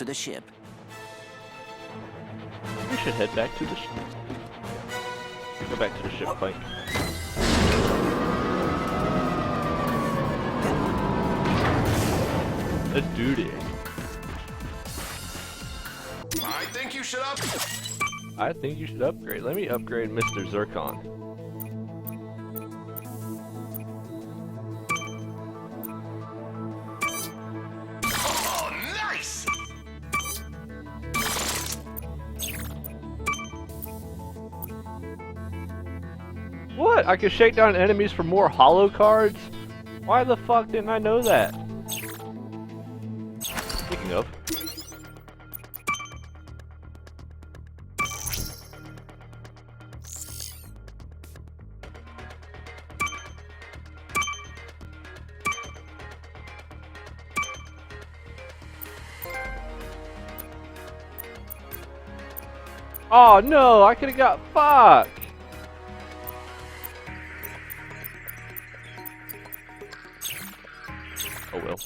to the ship. We should head back to the ship. Go back to the ship, Clank. Let's do this. I think you should I think you should upgrade. Let me upgrade Mr. Zircon. Oh, nice! What? I can shake down enemies for more hollow cards? Why the fuck didn't I know that? Speaking of. Oh no, I could've got fuck! Oh well.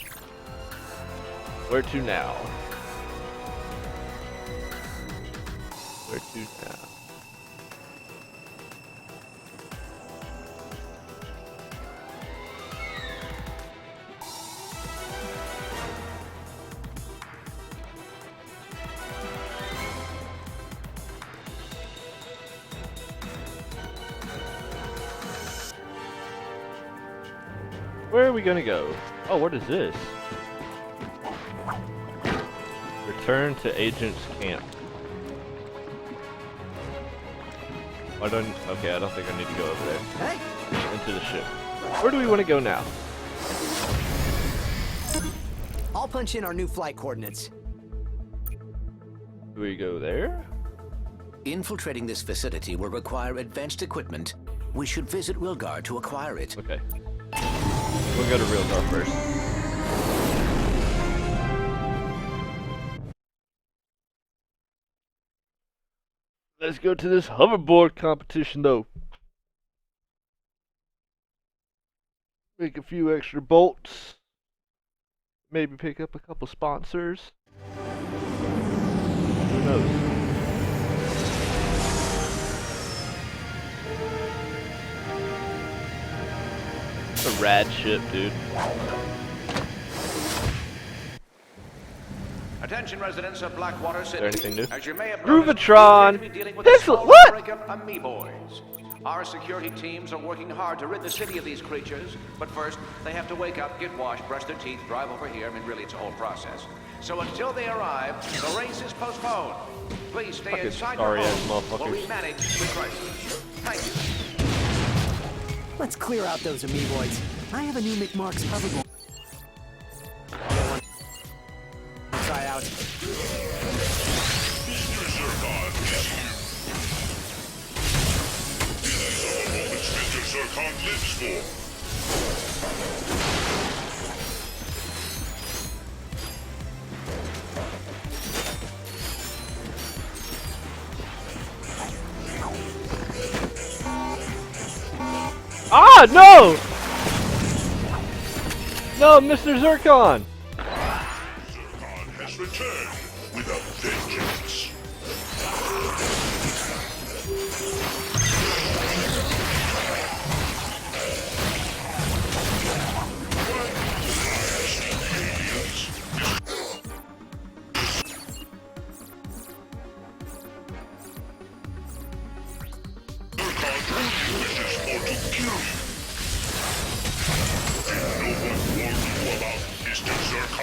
Where to now? Where to now? Where are we gonna go? Oh, what is this? Return to Agent's Camp. I don't. Okay, I don't think I need to go over there. Hey! Into the ship. Where do we want to go now? I'll punch in our new flight coordinates. Do we go there? Infiltrating this facility will require advanced equipment. We should visit Rilgar to acquire it. Okay. We'll go to Rilgar first. Let's go to this hoverboard competition though. Make a few extra bolts. Maybe pick up a couple sponsors. Who knows? It's a rad ship, dude. Attention residents of Blackwater City. Is there anything new? As you may have Groovatron! noticed, we are dealing with Excellent! a small What? outbreak of amoeboids. Our security teams are working hard to rid the city of these creatures, but first, they have to wake up, get washed, brush their teeth, drive over here. I mean, really, it's a whole process. So until they arrive, the race is postponed. Please stay Fucking inside your sorry-ass homes while we motherfuckers. manage the crisis. Thank you. Let's clear out those amoeboids. I have a new McMark's hoverboard. Try out. Zircon lives for. Ah, no! No, Mr. Zircon! Zircon has returned with a vengeance.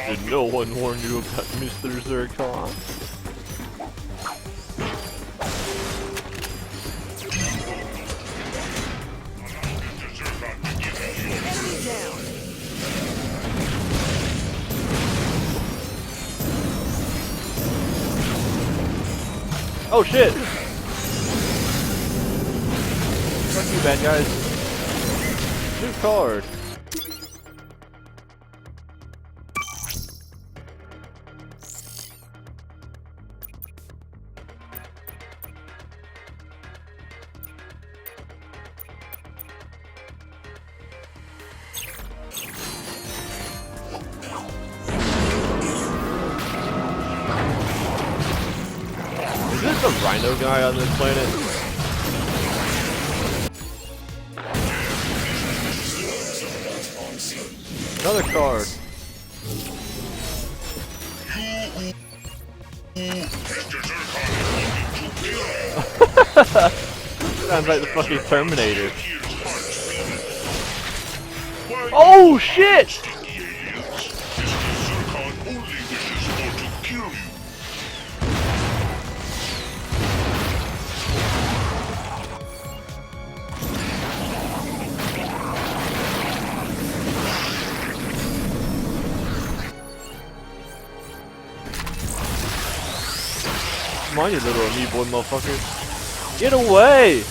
Did no one warn you about Mr. Zircon? Enemy down. Oh shit! Fuck you, bad guys. New card. Is this the rhino guy on this planet? Another card. Sounds like the fucking Terminator. Oh shit! Come on, you little amoeboid motherfucker. Get away!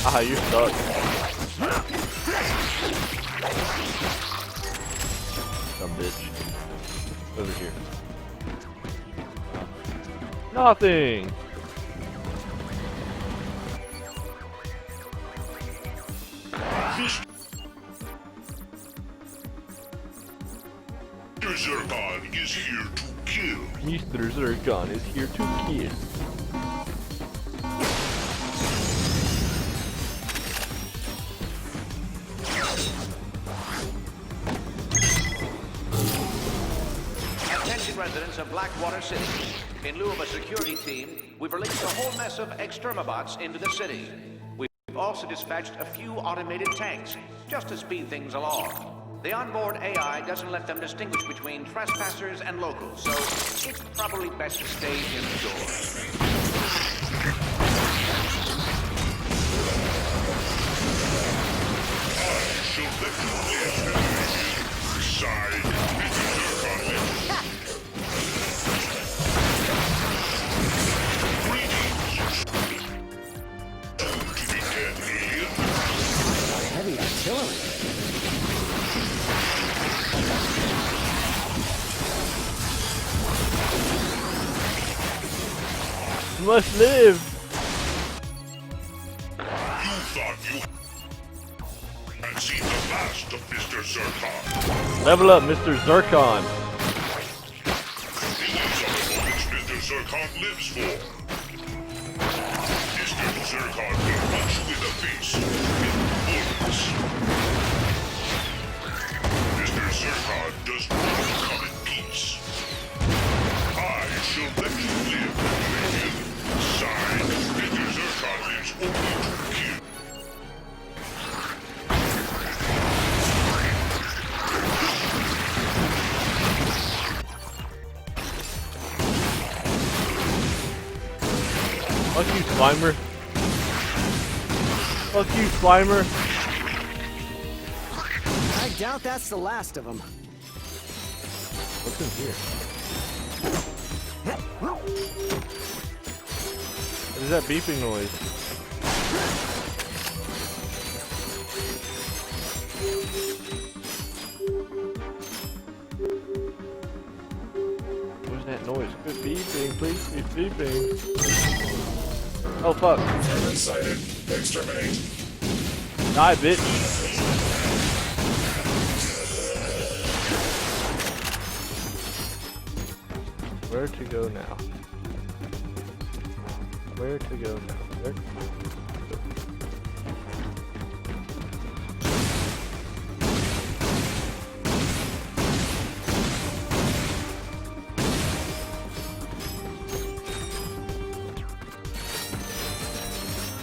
Ah, you're stuck. Dumb bitch. Over here. Nothing! Mr. Zircon is here to kill. Mr. Zircon is here to kill. Attention residents of Blackwater City. In lieu of a security team, we've released a whole mess of extermabots into the city. We've also dispatched a few automated tanks, just to speed things along. The onboard AI doesn't let them distinguish between trespassers and locals, so it's probably best to stay indoors. Heavy artillery. You must live! You thought you had seen the last of Mr. Zircon. Level up, Mr. Zircon! These are the moments Mr. Zircon lives for. Mr. Zircon will punch you in the face with bullets. Mr. Zircon does not come in peace. I shall let you live, Legion. Signed, Mr. Zircon lives only to kill. Fuck you, Slimer. Fuck you, Slimer. I doubt that's the last of them. What's in here? What is that beeping noise? What's that noise? Quit beeping, please quit beeping. Oh fuck. Sighted. Exterminate. Die, bitch. Where to go now? Where to go now? Where?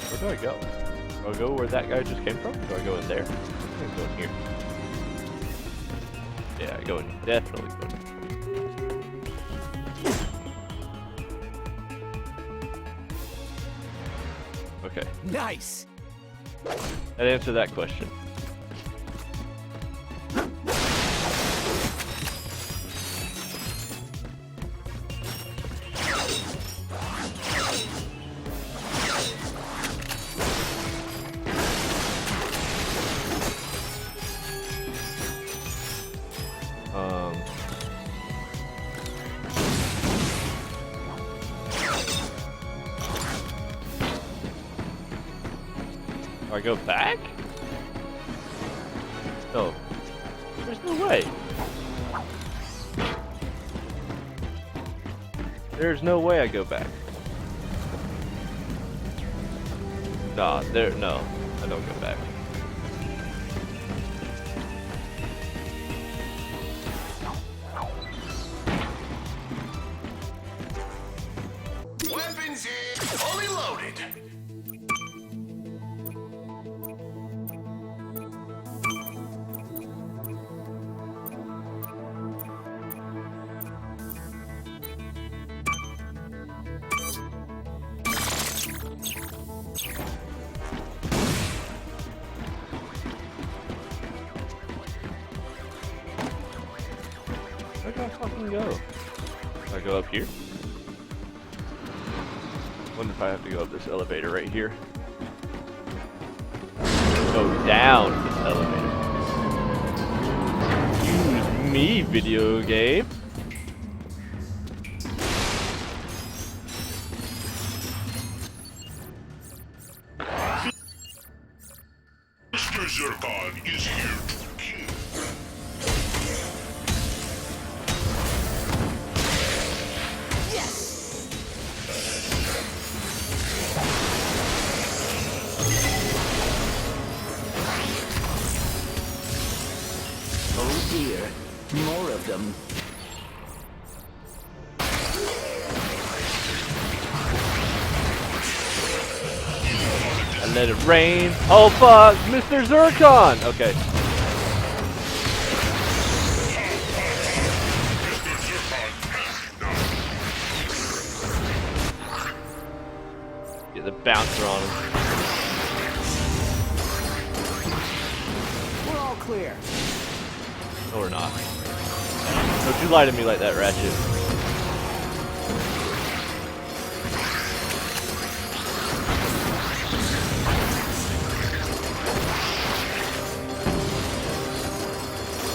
Where do I go? Do I go where that guy just came from? Do I go in there? I think I go in here. Yeah, I go in. Definitely go in. Okay, Nice! that answered that question. Do I go back? No. There's no way. There's no way I go back. Nah, no. I don't go back. Weapons in, fully loaded. Where do I fucking go? Do I go up here? Wonder if I have to go up this elevator right here. Go down this elevator. Use me, video game. Mr. Zircon is here to kill. Oh dear, more of them. And let it rain. Oh fuck, Mr. Zircon! Okay. Get the bouncer on him. We're all clear. No, we're not. Don't you lie to me like that, Ratchet.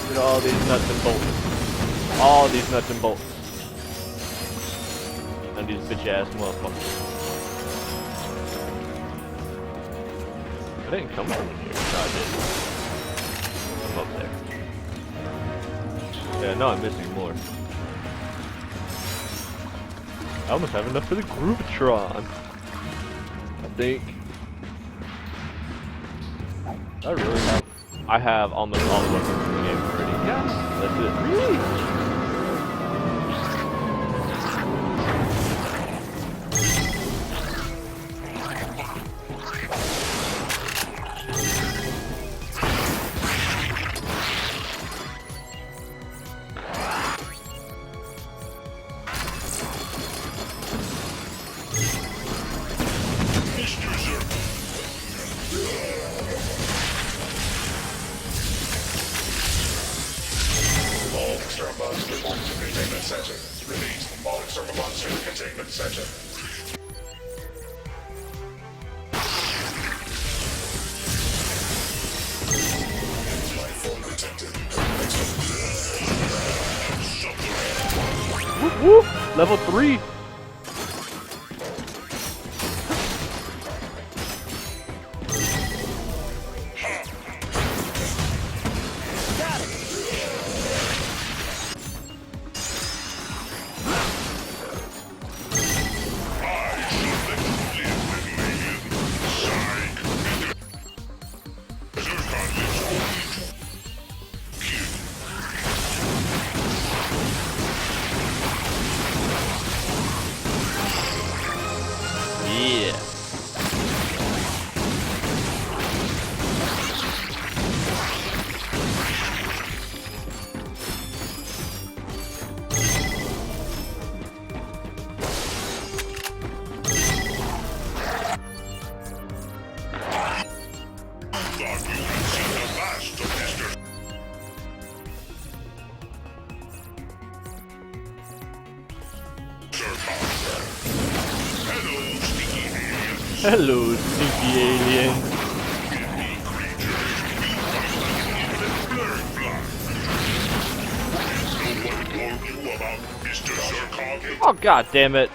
Get all these nuts and bolts. All these nuts and bolts. And these bitch ass motherfuckers. I didn't come from here. No, I didn't. I'm up there. Yeah, no, I'm missing more. I almost have enough for the Groovitron. I think. I really have. I have almost all the weapons in the game already. Yeah, that's it. Really? Containment center. Release all external monster containment center. Life form detected. Whoop whoop! Level 3! Yeah. Hello, stinky alien. Oh god damn it.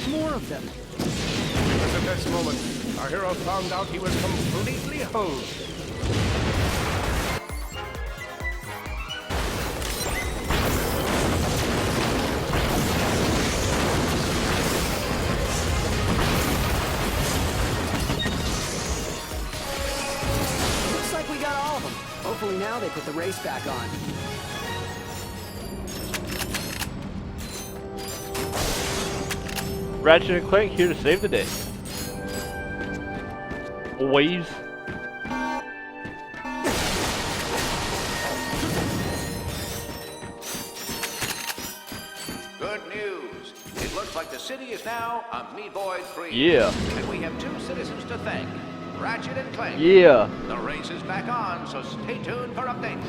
More of them. Just at this moment, our hero found out he was completely hosed. Looks like we got all of them. Hopefully now they put the race back on. Ratchet and Clank here to save the day. Boys. Good news. It looks like the city is now amoeboid free. Yeah. And we have 2 citizens to thank. Ratchet and Clank. Yeah. The race is back on, so stay tuned for updates.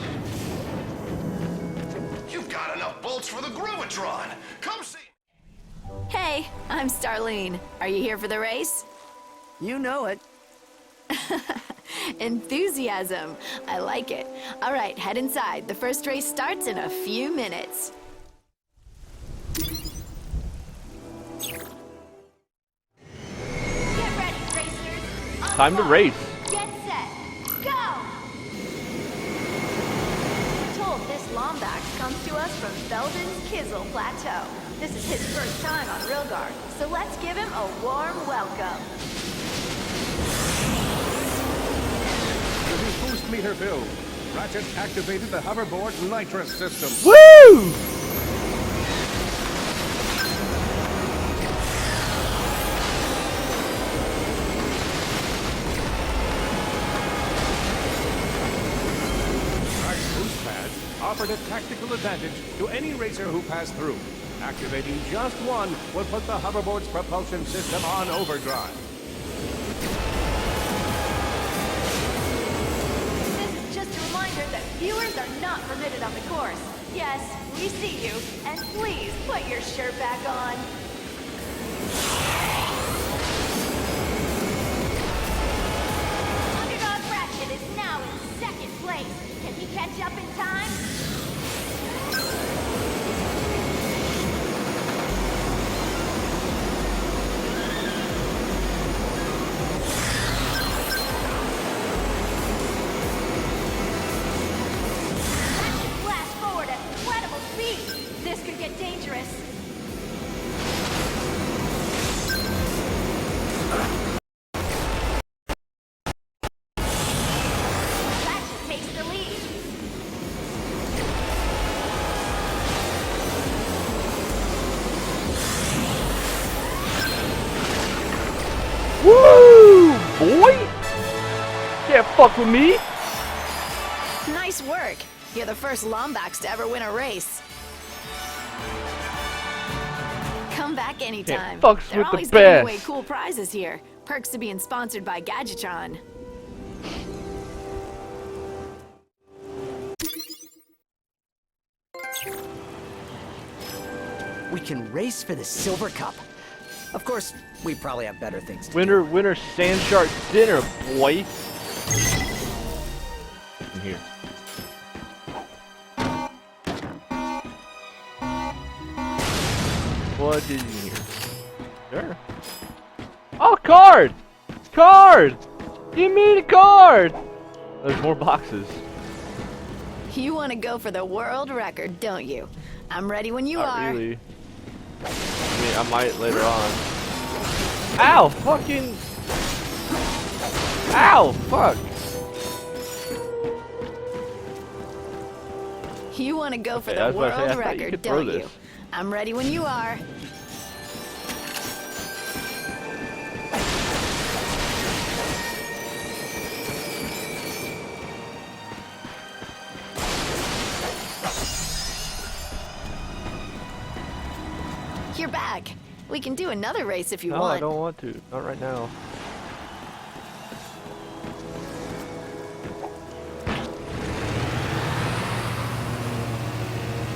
You've got enough bolts for the Groovitron. Come see. Hey, I'm Starlene. Are you here for the race? You know it. Enthusiasm. I like it. All right, head inside. The first race starts in a few minutes. Get ready, racers. On Time to the race. Get set. Go! We're told this Lombax comes to us from Belden's Kizzle Plateau. This is his first time on Rilgard, so let's give him a warm welcome. With his boost meter filled, Ratchet activated the Hoverboard nitrous system. Woo! Nice boost pads offered a tactical advantage to any racer who passed through. Activating just one will put the Hoverboard's propulsion system on overdrive. This is just a reminder that viewers are not permitted on the course. Yes, we see you, and please put your shirt back on. Underdog Ratchet is now in 2nd place. Can he catch up in time? Ratchet blasts forward at incredible speed. This could get dangerous. Ratchet takes the lead. Woo! Boy! Can't fuck with me! Nice work. You're the first Lombax to ever win a race. Come back anytime. fucks They're with the always giving away best. cool prizes here. Perks to being sponsored by Gadgetron. We can race for the Silver Cup. Of course, we probably have better things to do. Winter sand shark dinner, boy. In here. What is in here? Sure. Oh, card! Card! Give me the card! There's more boxes. You want to go for the world record, don't you? I'm ready when you Not are. really. I mean, I might later on. Ow! Fucking... Ow! Fuck! You want to go for Okay, I the was about to say, I world thought you record, could throw don't you? this. I'm ready when you are. You're back. We can do another race if you No, want. I don't want to. Not right now.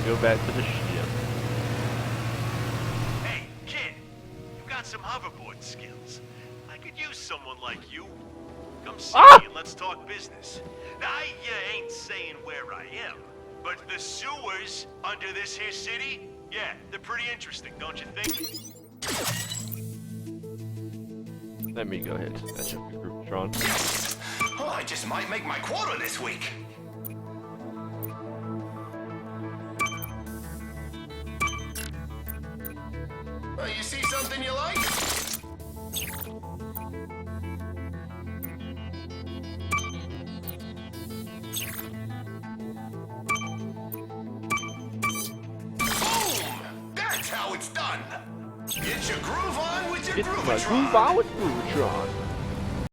Go back to the ship. Hey, kid, you've got some hoverboard skills. I could use someone like you. Come see me and let's talk business. Now, I ain't saying where I am, but the sewers under this here city, yeah, they're pretty interesting, don't you think? Let me go ahead and snatch up your group, Tron. Oh, I just might make my quota this week. You see something you like? Boom! That's how it's done. Get your groove on with your Get my Groovatron. groove on with Groovitron.